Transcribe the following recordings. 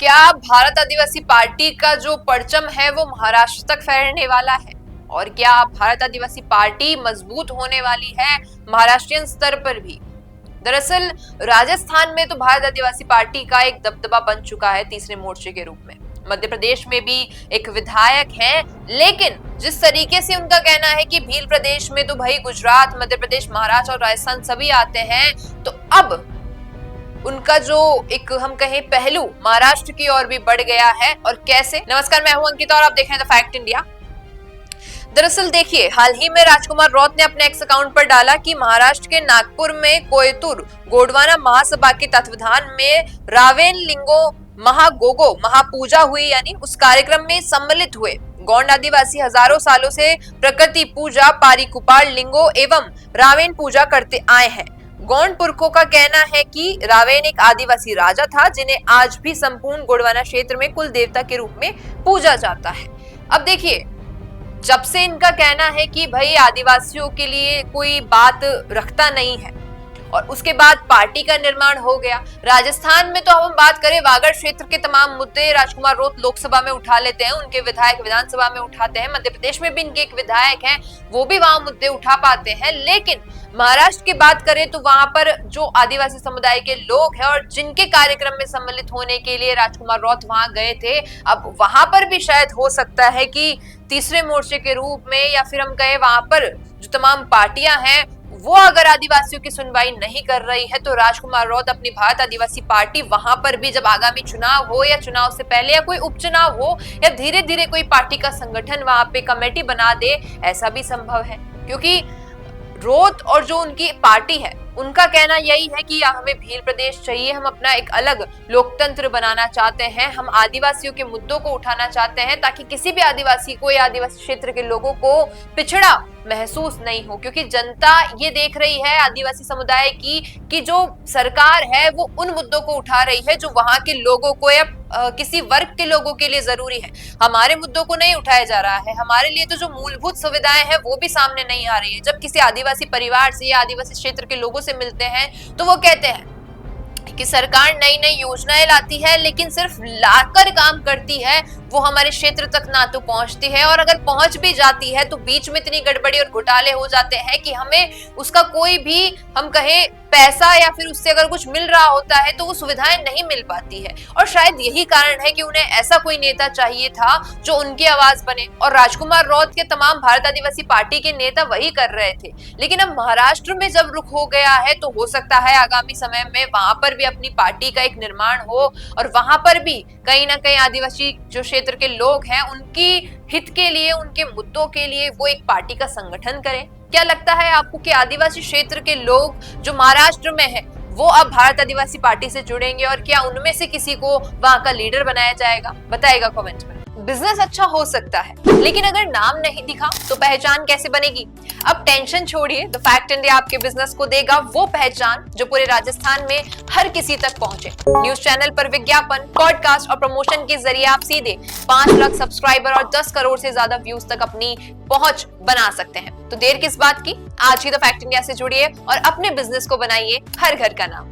क्या भारत आदिवासी पार्टी का जो परचम है वो महाराष्ट्र तक फैलने वाला है? और क्या भारत आदिवासी पार्टी मजबूत होने वाली है महाराष्ट्रीयन स्तर पर भी? दरअसल राजस्थान में तो भारत आदिवासी पार्टी का एक दबदबा बन चुका है तीसरे मोर्चे के रूप में। मध्य प्रदेश में भी एक विधायक हैं, लेकिन जिस तरीके से उनका कहना है कि भील प्रदेश में तो भाई गुजरात, मध्य प्रदेश, महाराष्ट्र और राजस्थान सभी आते हैं, तो अब उनका जो एक हम कहें पहलू महाराष्ट्र की ओर भी बढ़ गया है। और कैसे? नमस्कार, मैं हूं अंकिता और आप देख रहे हैं द फैक्ट इंडिया। दरअसल देखिए, हाल ही में राजकुमार रौत ने अपने एक्स अकाउंट पर डाला कि महाराष्ट्र के नागपुर में कोयतुर गोंडवाना महासभा के तत्वाधान में रावेन लिंगो महागोगो महापूजा हुई, यानी उस कार्यक्रम में सम्मिलित हुए गौंड आदिवासी हजारों सालों से प्रकृति पूजा, पारी कुपाड़ लिंगो एवं रावेन पूजा करते आए हैं। गौंड पुरखों का कहना है कि रावेन एक आदिवासी राजा था जिन्हें आज भी संपूर्ण गोंडवाना क्षेत्र में कुल देवता के रूप में पूजा जाता है। अब देखिए, जब से इनका कहना है कि भाई आदिवासियों के लिए कोई बात रखता नहीं है और उसके बाद पार्टी का निर्माण हो गया। राजस्थान में तो हम बात करें, वागड़ क्षेत्र के तमाम मुद्दे राजकुमार रौत लोकसभा में उठा लेते हैं, उनके विधायक विधानसभा में उठाते हैं। मध्य प्रदेश में भी इनके एक विधायक हैं, वो भी वहां मुद्दे उठा पाते हैं। लेकिन महाराष्ट्र की बात करें तो वहां पर जो आदिवासी समुदाय के लोग हैं और जिनके कार्यक्रम में सम्मिलित होने के लिए राजकुमार रौत वहां गए थे, अब वहां पर भी शायद हो सकता है कि तीसरे मोर्चे के रूप में, या फिर हम कहें वहां पर जो तमाम पार्टियां हैं वो अगर आदिवासियों की सुनवाई नहीं कर रही है, तो राजकुमार रौत अपनी भारत आदिवासी पार्टी वहां पर भी जब आगामी चुनाव हो या चुनाव से पहले या कोई उपचुनाव हो या धीरे धीरे कोई पार्टी का संगठन वहां पे कमेटी बना दे, ऐसा भी संभव है। क्योंकि रौत और जो उनकी पार्टी है उनका कहना यही है कि हमें भील प्रदेश चाहिए, हम अपना एक अलग लोकतंत्र बनाना चाहते हैं, हम आदिवासियों के मुद्दों को उठाना चाहते हैं ताकि किसी भी आदिवासी को या आदिवासी क्षेत्र के लोगों को पिछड़ा महसूस नहीं हो। क्योंकि जनता ये देख रही है आदिवासी समुदाय की कि जो सरकार है वो उन मुद्दों को उठा रही है जो वहां के लोगों को या किसी वर्ग के लोगों के लिए जरूरी है। हमारे मुद्दों को नहीं उठाया जा रहा है, हमारे लिए तो जो मूलभूत सुविधाएं हैं वो भी सामने नहीं आ रही है। जब किसी आदिवासी परिवार से या आदिवासी क्षेत्र के लोगों से मिलते हैं तो वो कहते हैं कि सरकार नई नई योजनाएं लाती है, लेकिन सिर्फ लाकर काम करती है, वो हमारे क्षेत्र तक ना तो पहुंचती है, और अगर पहुंच भी जाती है तो बीच में इतनी गड़बड़ी और घोटाले हो जाते हैं कि हमें उसका कोई भी हम कहें पैसा या फिर उससे अगर कुछ मिल रहा होता है तो वो सुविधाएं नहीं मिल पाती है। और शायद यही कारण है कि उन्हें ऐसा कोई नेता चाहिए था जो उनकी आवाज बने, और राजकुमार रौत के तमाम भारत आदिवासी पार्टी के नेता वही कर रहे थे। लेकिन अब महाराष्ट्र में जब रुख हो गया है तो हो सकता है आगामी समय में वहां पर भी अपनी पार्टी का एक निर्माण हो और वहां पर भी कहीं ना कहीं आदिवासी जो क्षेत्र के लोग हैं उनकी हित के लिए, उनके मुद्दों के लिए वो एक पार्टी का संगठन करें। क्या लगता है आपको कि आदिवासी क्षेत्र के लोग जो महाराष्ट्र में है वो अब भारत आदिवासी पार्टी से जुड़ेंगे, और क्या उनमें से किसी को वहां का लीडर बनाया जाएगा? बताइएगा कमेंट में। बिजनेस अच्छा हो सकता है, लेकिन अगर नाम नहीं दिखा तो पहचान कैसे बनेगी? अब टेंशन छोड़िए, द फैक्ट इंडिया आपके बिजनेस को देगा वो पहचान जो पूरे राजस्थान में हर किसी तक पहुंचे। न्यूज चैनल पर विज्ञापन, पॉडकास्ट और प्रमोशन के जरिए आप सीधे 5 लाख सब्सक्राइबर और 10 करोड़ से ज्यादा व्यूज तक अपनी पहुंच बना सकते हैं। तो देर किस बात की, आज ही द फैक्ट इंडिया से जुड़िए और अपने बिजनेस को बनाइए हर घर का नाम।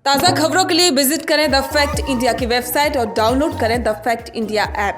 ताज़ा खबरों के लिए विजिट करें द फैक्ट इंडिया की वेबसाइट और डाउनलोड करें द फैक्ट इंडिया ऐप।